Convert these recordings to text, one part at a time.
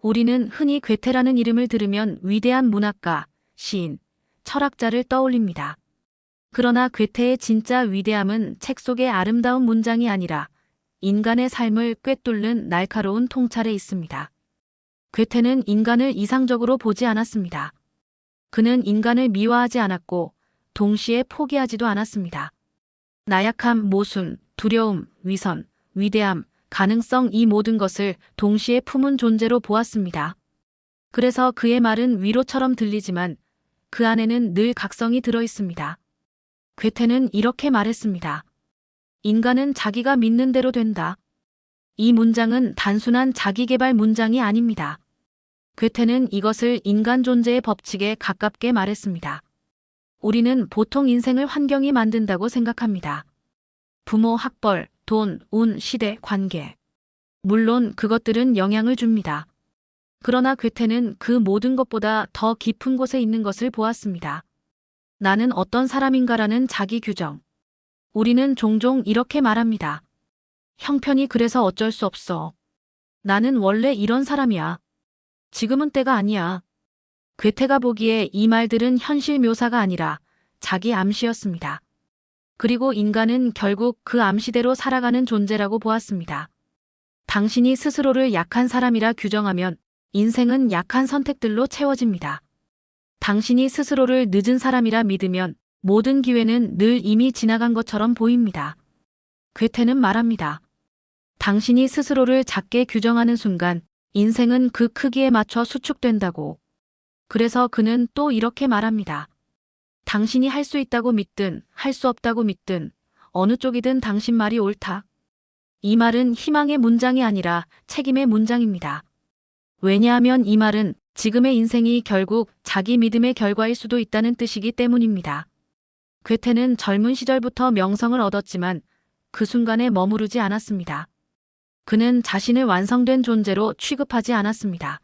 우리는 흔히 괴테라는 이름을 들으면 위대한 문학가, 시인, 철학자를 떠올립니다. 그러나 괴테의 진짜 위대함은 책 속의 아름다운 문장이 아니라 인간의 삶을 꿰뚫는 날카로운 통찰에 있습니다. 괴테는 인간을 이상적으로 보지 않았습니다. 그는 인간을 미화하지 않았고 동시에 포기하지도 않았습니다. 나약함, 모순, 두려움, 위선, 위대함, 가능성 이 모든 것을 동시에 품은 존재로 보았습니다. 그래서 그의 말은 위로처럼 들리지만 그 안에는 늘 각성이 들어 있습니다. 괴테는 이렇게 말했습니다. 인간은 자기가 믿는 대로 된다. 이 문장은 단순한 자기계발 문장이 아닙니다. 괴테는 이것을 인간 존재의 법칙에 가깝게 말했습니다. 우리는 보통 인생을 환경이 만든다고 생각합니다. 부모, 학벌, 돈, 운, 시대, 관계. 물론 그것들은 영향을 줍니다. 그러나 괴테는 그 모든 것보다 더 깊은 곳에 있는 것을 보았습니다. 나는 어떤 사람인가라는 자기 규정. 우리는 종종 이렇게 말합니다. 형편이 그래서 어쩔 수 없어. 나는 원래 이런 사람이야. 지금은 때가 아니야. 괴테가 보기에 이 말들은 현실 묘사가 아니라 자기 암시였습니다. 그리고 인간은 결국 그 암시대로 살아가는 존재라고 보았습니다. 당신이 스스로를 약한 사람이라 규정하면 인생은 약한 선택들로 채워집니다. 당신이 스스로를 늦은 사람이라 믿으면 모든 기회는 늘 이미 지나간 것처럼 보입니다. 괴테는 말합니다. 당신이 스스로를 작게 규정하는 순간 인생은 그 크기에 맞춰 수축된다고. 그래서 그는 또 이렇게 말합니다. 당신이 할 수 있다고 믿든 할 수 없다고 믿든 어느 쪽이든 당신 말이 옳다. 이 말은 희망의 문장이 아니라 책임의 문장입니다. 왜냐하면 이 말은 지금의 인생이 결국 자기 믿음의 결과일 수도 있다는 뜻이기 때문입니다. 괴테는 젊은 시절부터 명성을 얻었지만 그 순간에 머무르지 않았습니다. 그는 자신을 완성된 존재로 취급하지 않았습니다.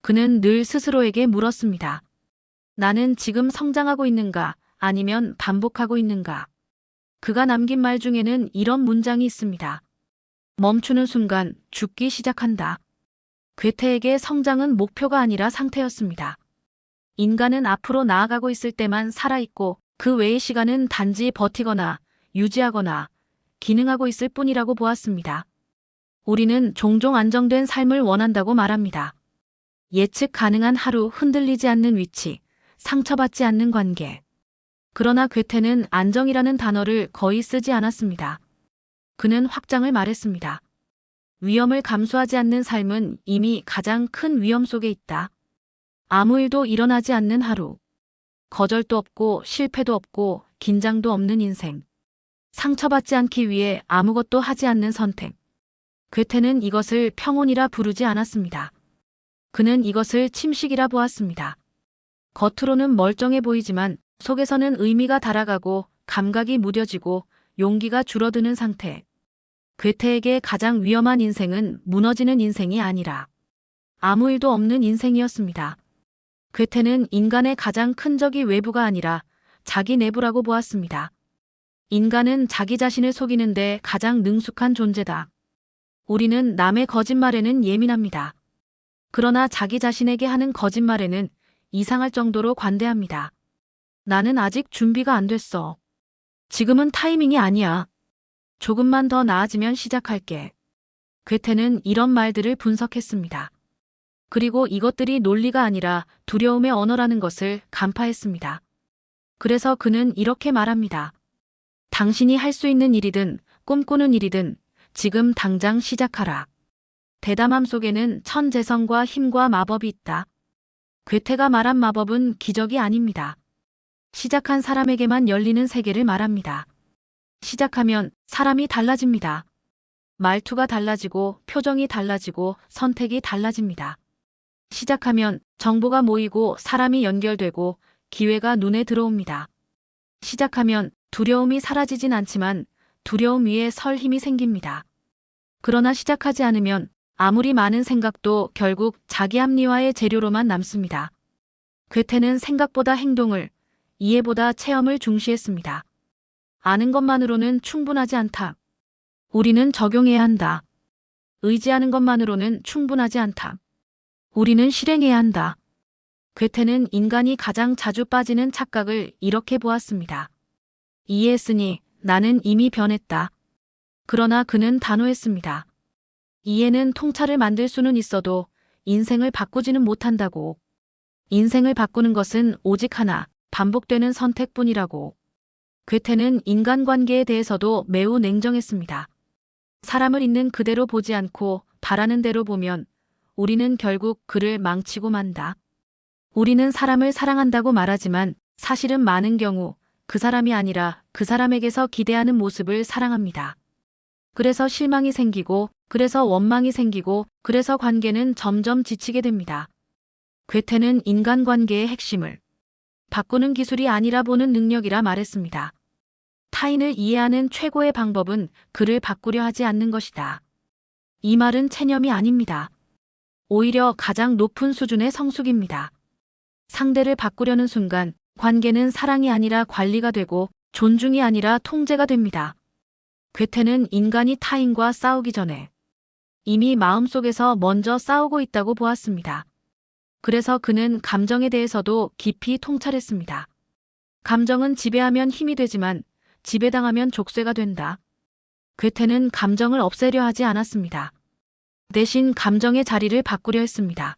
그는 늘 스스로에게 물었습니다. 나는 지금 성장하고 있는가 아니면 반복하고 있는가? 그가 남긴 말 중에는 이런 문장이 있습니다. 멈추는 순간 죽기 시작한다. 괴테에게 성장은 목표가 아니라 상태였습니다. 인간은 앞으로 나아가고 있을 때만 살아있고 그 외의 시간은 단지 버티거나 유지하거나 기능하고 있을 뿐이라고 보았습니다. 우리는 종종 안정된 삶을 원한다고 말합니다. 예측 가능한 하루, 흔들리지 않는 위치, 상처받지 않는 관계. 그러나 괴테는 안정이라는 단어를 거의 쓰지 않았습니다. 그는 확장을 말했습니다. 위험을 감수하지 않는 삶은 이미 가장 큰 위험 속에 있다. 아무 일도 일어나지 않는 하루. 거절도 없고 실패도 없고 긴장도 없는 인생. 상처받지 않기 위해 아무것도 하지 않는 선택. 괴테는 이것을 평온이라 부르지 않았습니다. 그는 이것을 침식이라 보았습니다. 겉으로는 멀쩡해 보이지만 속에서는 의미가 달아가고 감각이 무뎌지고 용기가 줄어드는 상태. 괴테에게 가장 위험한 인생은 무너지는 인생이 아니라 아무 일도 없는 인생이었습니다. 괴테는 인간의 가장 큰 적이 외부가 아니라 자기 내부라고 보았습니다. 인간은 자기 자신을 속이는데 가장 능숙한 존재다. 우리는 남의 거짓말에는 예민합니다. 그러나 자기 자신에게 하는 거짓말에는 이상할 정도로 관대합니다. 나는 아직 준비가 안 됐어. 지금은 타이밍이 아니야. 조금만 더 나아지면 시작할게. 괴테는 이런 말들을 분석했습니다. 그리고 이것들이 논리가 아니라 두려움의 언어라는 것을 간파했습니다. 그래서 그는 이렇게 말합니다. 당신이 할 수 있는 일이든 꿈꾸는 일이든 지금 당장 시작하라. 대담함 속에는 천재성과 힘과 마법이 있다. 괴테가 말한 마법은 기적이 아닙니다. 시작한 사람에게만 열리는 세계를 말합니다. 시작하면 사람이 달라집니다. 말투가 달라지고 표정이 달라지고 선택이 달라집니다. 시작하면 정보가 모이고 사람이 연결되고 기회가 눈에 들어옵니다. 시작하면 두려움이 사라지진 않지만 두려움 위에 설 힘이 생깁니다. 그러나 시작하지 않으면 아무리 많은 생각도 결국 자기 합리화의 재료로만 남습니다. 괴테는 생각보다 행동을, 이해보다 체험을 중시했습니다. 아는 것만으로는 충분하지 않다. 우리는 적용해야 한다. 의지하는 것만으로는 충분하지 않다. 우리는 실행해야 한다. 괴테는 인간이 가장 자주 빠지는 착각을 이렇게 보았습니다. 이해했으니 나는 이미 변했다. 그러나 그는 단호했습니다. 이해는 통찰을 만들 수는 있어도 인생을 바꾸지는 못한다고. 인생을 바꾸는 것은 오직 하나, 반복되는 선택뿐이라고. 괴테는 인간관계에 대해서도 매우 냉정했습니다. 사람을 있는 그대로 보지 않고 바라는 대로 보면 우리는 결국 그를 망치고 만다. 우리는 사람을 사랑한다고 말하지만 사실은 많은 경우 그 사람이 아니라 그 사람에게서 기대하는 모습을 사랑합니다. 그래서 실망이 생기고, 그래서 원망이 생기고, 그래서 관계는 점점 지치게 됩니다. 괴테는 인간관계의 핵심을 바꾸는 기술이 아니라 보는 능력이라 말했습니다. 타인을 이해하는 최고의 방법은 그를 바꾸려 하지 않는 것이다. 이 말은 체념이 아닙니다. 오히려 가장 높은 수준의 성숙입니다. 상대를 바꾸려는 순간 관계는 사랑이 아니라 관리가 되고 존중이 아니라 통제가 됩니다. 괴테는 인간이 타인과 싸우기 전에 이미 마음속에서 먼저 싸우고 있다고 보았습니다. 그래서 그는 감정에 대해서도 깊이 통찰했습니다. 감정은 지배하면 힘이 되지만 지배당하면 족쇄가 된다. 괴테는 감정을 없애려 하지 않았습니다. 대신 감정의 자리를 바꾸려 했습니다.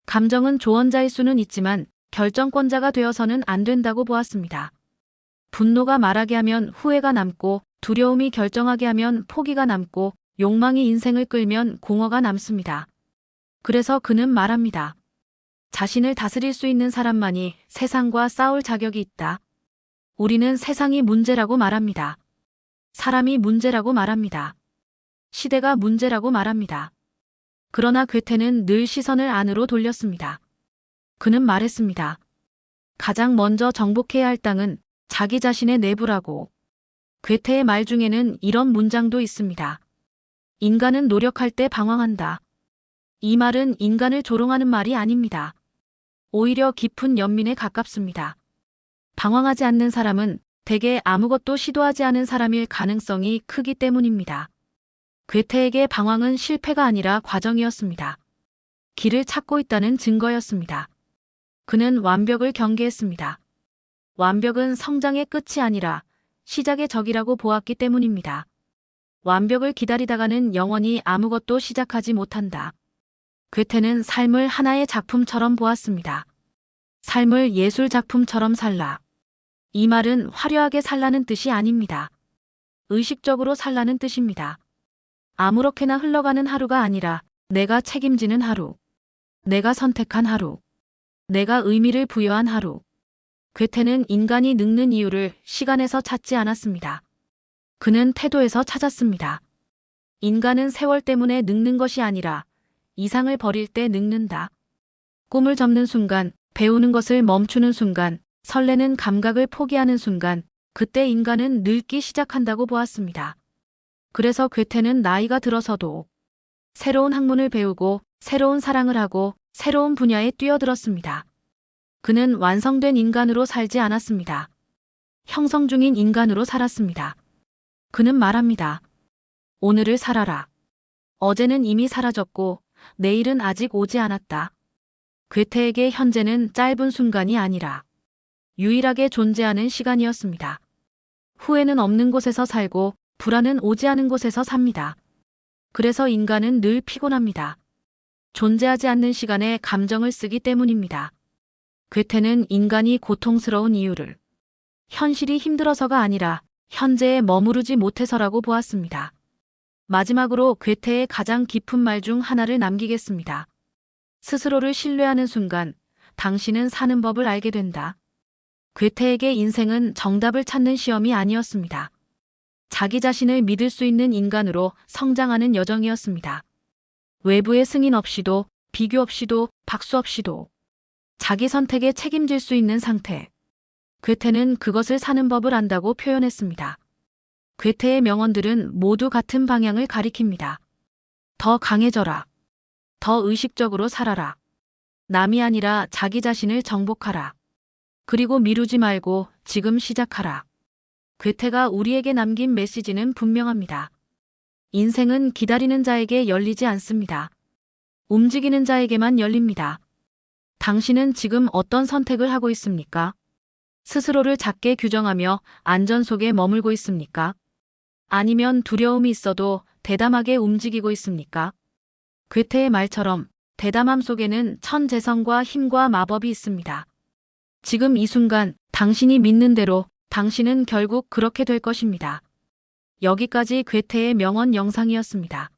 감정은 조언자일 수는 있지만 결정권자가 되어서는 안 된다고 보았습니다. 분노가 말하게 하면 후회가 남고, 두려움이 결정하게 하면 포기가 남고, 욕망이 인생을 끌면 공허가 남습니다. 그래서 그는 말합니다. 자신을 다스릴 수 있는 사람만이 세상과 싸울 자격이 있다. 우리는 세상이 문제라고 말합니다. 사람이 문제라고 말합니다. 시대가 문제라고 말합니다. 그러나 괴테는 늘 시선을 안으로 돌렸습니다. 그는 말했습니다. 가장 먼저 정복해야 할 땅은 자기 자신의 내부라고. 괴테의 말 중에는 이런 문장도 있습니다. 인간은 노력할 때 방황한다. 이 말은 인간을 조롱하는 말이 아닙니다. 오히려 깊은 연민에 가깝습니다. 방황하지 않는 사람은 대개 아무것도 시도하지 않은 사람일 가능성이 크기 때문입니다. 괴테에게 방황은 실패가 아니라 과정이었습니다. 길을 찾고 있다는 증거였습니다. 그는 완벽을 경계했습니다. 완벽은 성장의 끝이 아니라 시작의 적이라고 보았기 때문입니다. 완벽을 기다리다가는 영원히 아무것도 시작하지 못한다. 괴테는 삶을 하나의 작품처럼 보았습니다. 삶을 예술 작품처럼 살라. 이 말은 화려하게 살라는 뜻이 아닙니다. 의식적으로 살라는 뜻입니다. 아무렇게나 흘러가는 하루가 아니라 내가 책임지는 하루. 내가 선택한 하루. 내가 의미를 부여한 하루. 괴테는 인간이 늙는 이유를 시간에서 찾지 않았습니다. 그는 태도에서 찾았습니다. 인간은 세월 때문에 늙는 것이 아니라 이상을 버릴 때 늙는다. 꿈을 접는 순간, 배우는 것을 멈추는 순간, 설레는 감각을 포기하는 순간, 그때 인간은 늙기 시작한다고 보았습니다. 그래서 괴테는 나이가 들어서도 새로운 학문을 배우고 새로운 사랑을 하고 새로운 분야에 뛰어들었습니다. 그는 완성된 인간으로 살지 않았습니다. 형성 중인 인간으로 살았습니다. 그는 말합니다. 오늘을 살아라. 어제는 이미 사라졌고 내일은 아직 오지 않았다. 괴테에게 현재는 짧은 순간이 아니라 유일하게 존재하는 시간이었습니다. 후회는 없는 곳에서 살고 불안은 오지 않은 곳에서 삽니다. 그래서 인간은 늘 피곤합니다. 존재하지 않는 시간에 감정을 쓰기 때문입니다. 괴테는 인간이 고통스러운 이유를 현실이 힘들어서가 아니라 현재에 머무르지 못해서라고 보았습니다. 마지막으로 괴테의 가장 깊은 말 중 하나를 남기겠습니다. 스스로를 신뢰하는 순간 당신은 사는 법을 알게 된다. 괴테에게 인생은 정답을 찾는 시험이 아니었습니다. 자기 자신을 믿을 수 있는 인간으로 성장하는 여정이었습니다. 외부의 승인 없이도, 비교 없이도, 박수 없이도 자기 선택에 책임질 수 있는 상태. 괴테는 그것을 사는 법을 안다고 표현했습니다. 괴테의 명언들은 모두 같은 방향을 가리킵니다. 더 강해져라. 더 의식적으로 살아라. 남이 아니라 자기 자신을 정복하라. 그리고 미루지 말고 지금 시작하라. 괴테가 우리에게 남긴 메시지는 분명합니다. 인생은 기다리는 자에게 열리지 않습니다. 움직이는 자에게만 열립니다. 당신은 지금 어떤 선택을 하고 있습니까? 스스로를 작게 규정하며 안전 속에 머물고 있습니까? 아니면 두려움이 있어도 대담하게 움직이고 있습니까? 괴테의 말처럼 대담함 속에는 천재성과 힘과 마법이 있습니다. 지금 이 순간 당신이 믿는 대로 당신은 결국 그렇게 될 것입니다. 여기까지 괴테의 명언 영상이었습니다.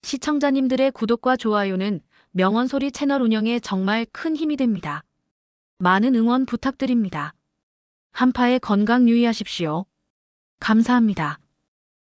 시청자님들의 구독과 좋아요는 명언소리 채널 운영에 정말 큰 힘이 됩니다. 많은 응원 부탁드립니다. 한파에 건강 유의하십시오. 감사합니다.